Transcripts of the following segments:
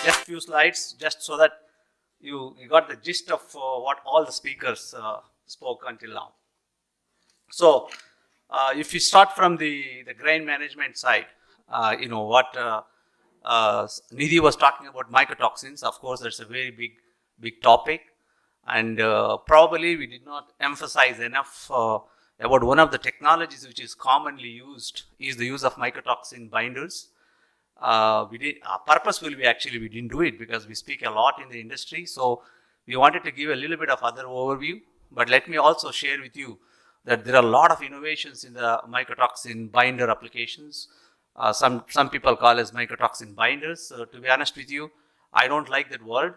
just few slides, just so that you got the gist of what all the speakers spoke until now. So, if you start from the grain management side, what Nidhi was talking about mycotoxins. Of course, that's a very big topic, and probably we did not emphasize enough about one of the technologies which is commonly used is the use of mycotoxin binders. Purposefully, we didn't do it because we speak a lot in the industry. So we wanted to give a little bit of other overview, but let me also share with you that there are a lot of innovations in the mycotoxin binder applications. Some people call as mycotoxin binders. To be honest with you, I don't like that word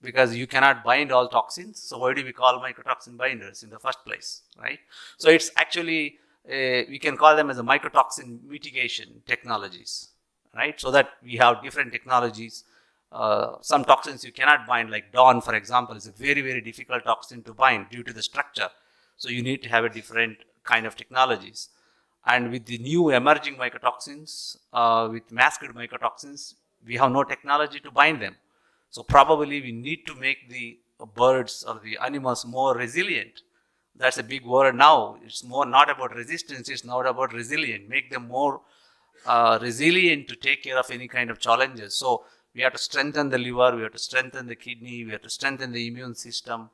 because you cannot bind all toxins. So why do we call mycotoxin binders in the first place, right? So it's actually, we can call them as a mycotoxin mitigation technologies, right? So that we have different technologies. Some toxins you cannot bind, like DON, for example, is a very difficult toxin to bind due to the structure. So you need to have a different kind of technologies. And with the new emerging mycotoxins, with masked mycotoxins, we have no technology to bind them. So probably we need to make the birds or the animals more resilient. That's a big word now. It's more not about resistance, it's not about resilient. Make them more resilient to take care of any kind of challenges. So we have to strengthen the liver, we have to strengthen the kidney, we have to strengthen the immune system,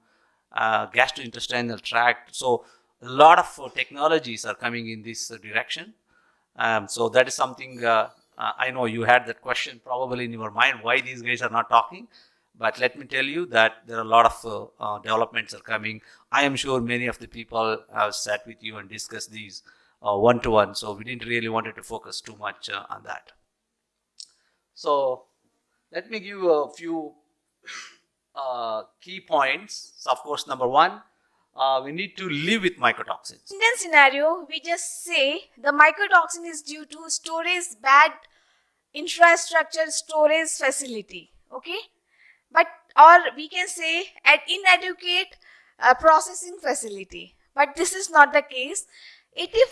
gastrointestinal tract. So a lot of technologies are coming in this direction. So that is something, I know you had that question probably in your mind, why these guys are not talking. But let me tell you that there are a lot of developments are coming. I am sure many of the people have sat with you and discussed these one-to-one. So we didn't really wanted to focus too much on that. So let me give you a few key points. So of course, number one, we need to live with mycotoxins. In this scenario, we just say the mycotoxin is due to bad infrastructure storage facility, okay? But, or we can say at inadequate processing facility. But this is not the case. 85%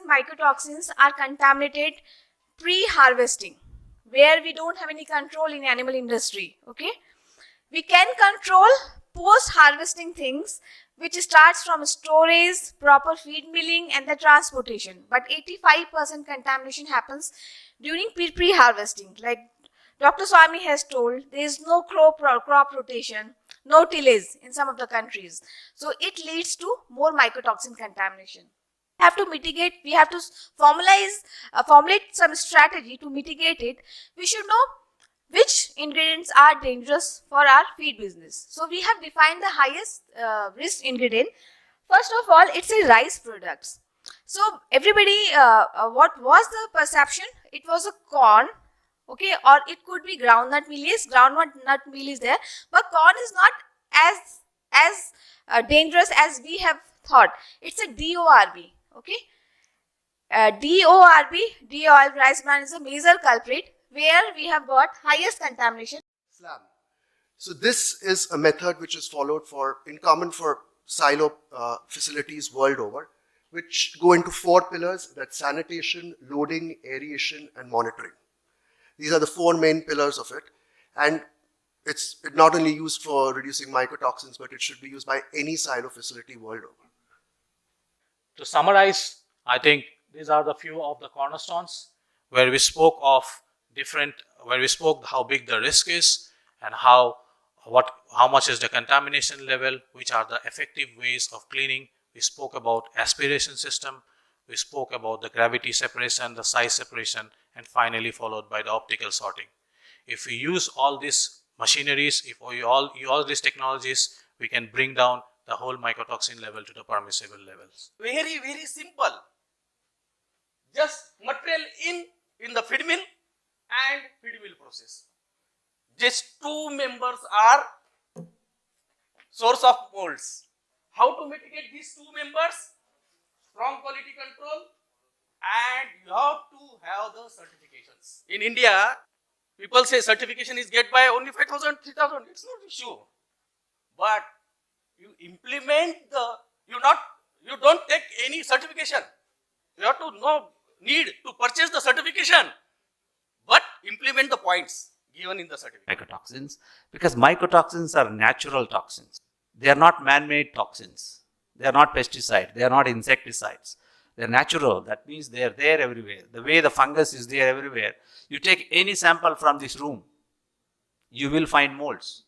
mycotoxins are contaminated pre-harvesting, where we don't have any control in animal industry, okay? We can control post-harvesting things, which starts from storage, proper feed milling and the transportation. But 85% contamination happens during pre-harvesting. Like Dr. Sawmy has told, there is no crop rotation, no tillage in some of the countries. So it leads to more mycotoxin contamination. We have to mitigate, we have to formulate some strategy to mitigate it. We should know which ingredients are dangerous for our feed business. So we have defined the highest risk ingredient. First of all, it's a rice products. So everybody, what was the perception? It was a corn, okay, or it could be groundnut meal. Yes, groundnut meal is there, but corn is not as dangerous as we have thought. It's a DORB, okay. DORB, de-oil rice bran, is a major culprit, where we have got highest contamination. Slam. So this is a method which is followed in common for silo facilities world over, which go into 4 pillars: that's sanitation, loading, aeration, and monitoring. These are the 4 main pillars of it, and it's not only used for reducing mycotoxins, but it should be used by any silo facility world over. To summarize, I think these are the few of the cornerstones where we spoke of how big the risk is and how much is the contamination level, which are the effective ways of cleaning. We spoke about aspiration system, we spoke about the gravity separation, the size separation, and finally followed by the optical sorting. If we use all these machineries, if we all use all these technologies, we can bring down the whole mycotoxin level to the permissible levels. Very simple. Just material in the feed mill and feed mill process. Just 2 members are source of molds. How to mitigate these 2 members? From quality control, and you have to have the certifications. In India, people say certification is get by only 5,000, 3,000. It's not issue. But you implement you don't take any certification. You have to need to purchase the certification, but implement the points. given in the certificate. Mycotoxins, because mycotoxins are natural toxins. They are not man-made toxins. They are not pesticides. They are not insecticides. They are natural. That means they are there everywhere. The way the fungus is there everywhere. You take any sample from this room, you will find molds,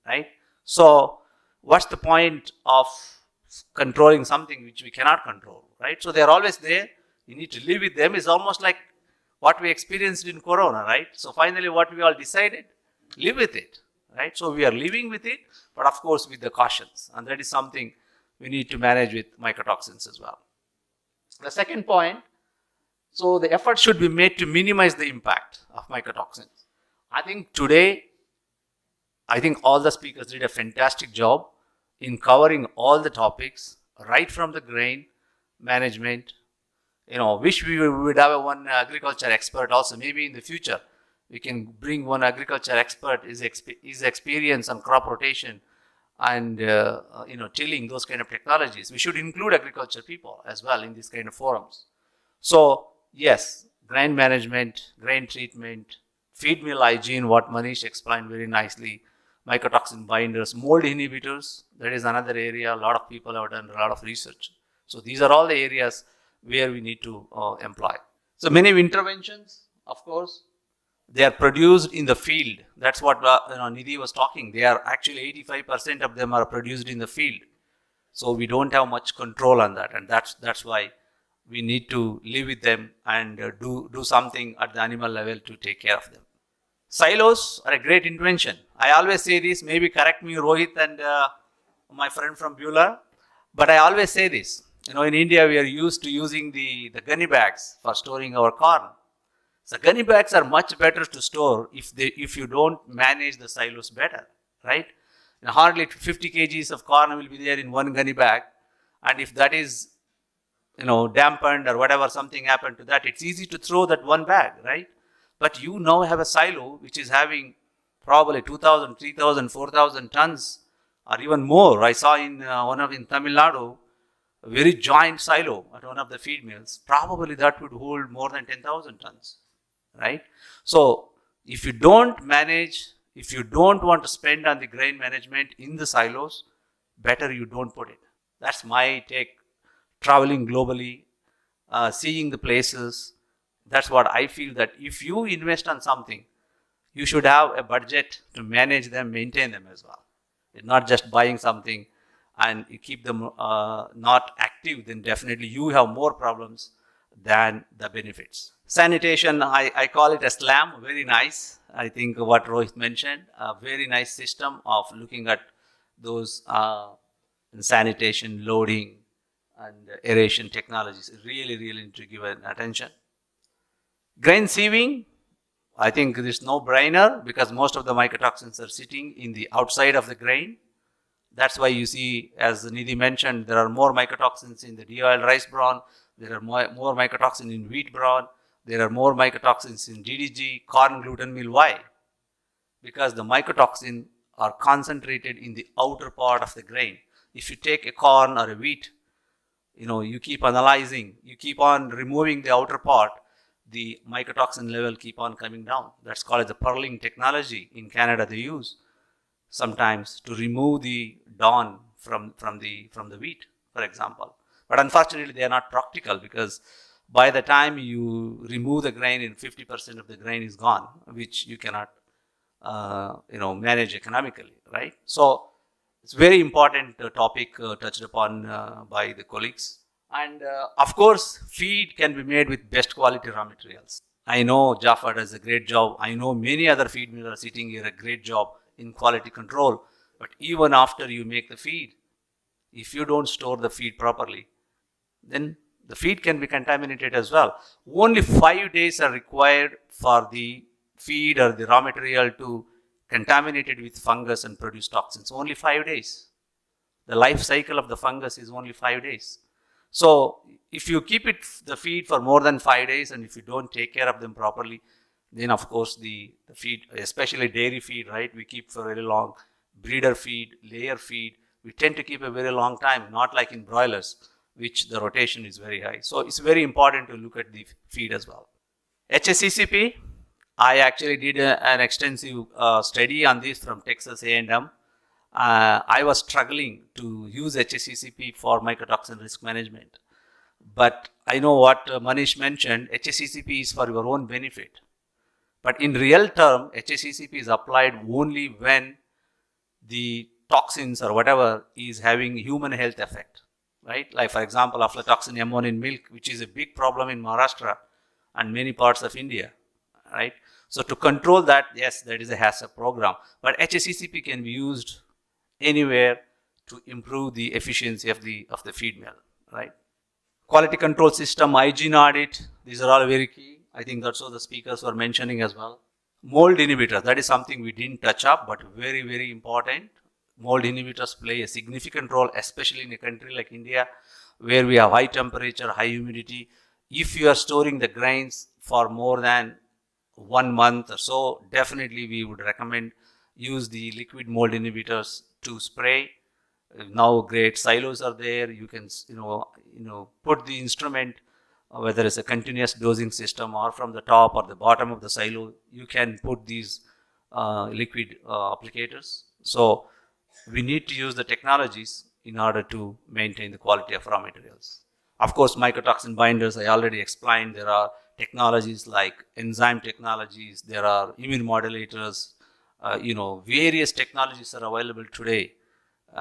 right? So what's the point of controlling something which we cannot control, right? So they are always there. You need to live with them. It's almost like what we experienced in Corona, right? So finally what we all decided, live with it, right? So we are living with it, but of course with the cautions. And that is something we need to manage with mycotoxins as well. The second point, so the effort should be made to minimize the impact of mycotoxins. I think today, all the speakers did a fantastic job in covering all the topics, right from the grain management. Wish we would have one agriculture expert also. Maybe in the future, we can bring one agriculture expert, his experience on crop rotation and, tilling, those kind of technologies. We should include agriculture people as well in these kind of forums. So, yes, grain management, grain treatment, feed mill hygiene, what Manish explained very nicely, mycotoxin binders, mold inhibitors, that is another area. A lot of people have done a lot of research. So these are all the areas where we need to employ. So many interventions, of course, they are produced in the field. That's what Nidhi was talking. They are actually 85% of them are produced in the field. So we don't have much control on that, and that's why we need to live with them and do something at the animal level to take care of them. Silos are a great invention. I always say this, maybe correct me Rohit and my friend from Bueller, but I always say this. In India we are used to using the gunny bags for storing our corn. So gunny bags are much better to store if you don't manage the silos better, right? Hardly 50 kgs of corn will be there in one gunny bag, and if that is dampened or whatever, something happened to that, it's easy to throw that one bag, right? But you now have a silo which is having probably 2,000, 3,000, 4,000 tons or even more. I saw in Tamil Nadu, a very giant silo at one of the feed mills. Probably that would hold more than 10,000 tons, right? So if you don't manage, if you don't want to spend on the grain management in the silos, better you don't put it. That's my take. Traveling globally, seeing the places, that's what I feel, that if you invest on something, you should have a budget to manage them, maintain them as well. It's not just buying something and you keep them not active, then definitely you have more problems than the benefits. Sanitation, I call it a slam, very nice. I think what Rohit mentioned, a very nice system of looking at those sanitation, loading, and aeration technologies. Really need to give attention. Grain sieving, I think it is no brainer because most of the mycotoxins are sitting in the outside of the grain. That's why you see, as Nidhi mentioned, there are more mycotoxins in the de-oiled rice bran, there are more mycotoxins in wheat bran, there are more mycotoxins in DDG, corn gluten meal. Why? Because the mycotoxin are concentrated in the outer part of the grain. If you take a corn or a wheat, you keep analyzing, you keep on removing the outer part, the mycotoxin level keep on coming down. That's called the purling technology. In Canada they use sometimes to remove the dawn from the wheat, for example. But unfortunately they are not practical because by the time you remove the grain, and 50% of the grain is gone, which you cannot manage economically, right? So it's very important topic touched upon by the colleagues. And of course, feed can be made with best quality raw materials. I know Jaffa does a great job. I know many other feed mills are sitting here a great job in quality control. But even after you make the feed, if you don't store the feed properly, then the feed can be contaminated as well. Only 5 days are required for the feed or the raw material to contaminate it with fungus and produce toxins. Only 5 days. The life cycle of the fungus is only 5 days. So if you keep the feed for more than 5 days and if you don't take care of them properly, then of course the feed, especially dairy feed, right, we keep for very long. Breeder feed, layer feed, we tend to keep a very long time, not like in broilers, which the rotation is very high. So it's very important to look at the feed as well. HACCP, I actually did an extensive study on this from Texas A&M. I was struggling to use HACCP for mycotoxin risk management. But I know what Manish mentioned, HACCP is for your own benefit. But in real term, HACCP is applied only when the toxins or whatever is having human health effect, right? Like for example, aflatoxin M1 in milk, which is a big problem in Maharashtra and many parts of India, right? So to control that, yes, that is a HACCP program, but HACCP can be used anywhere to improve the efficiency of the feed mill, right? Quality control system, hygiene audit, these are all very key. I think that's what the speakers were mentioning as well. Mold inhibitors, that is something we didn't touch up, but very, very important. Mold inhibitors play a significant role, especially in a country like India, where we have high temperature, high humidity. If you are storing the grains for more than 1 month or so, definitely we would recommend use the liquid mold inhibitors to spray. Now great silos are there. You can put the instrument, whether it's a continuous dosing system or from the top or the bottom of the silo, you can put these liquid applicators. So we need to use the technologies in order to maintain the quality of raw materials. Of course, mycotoxin binders, I already explained, there are technologies like enzyme technologies, there are immune modulators, various technologies are available today,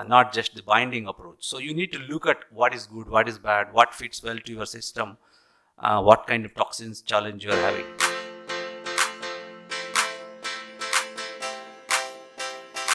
not just the binding approach. So you need to look at what is good, what is bad, what fits well to your system, what kind of toxins challenge you are having.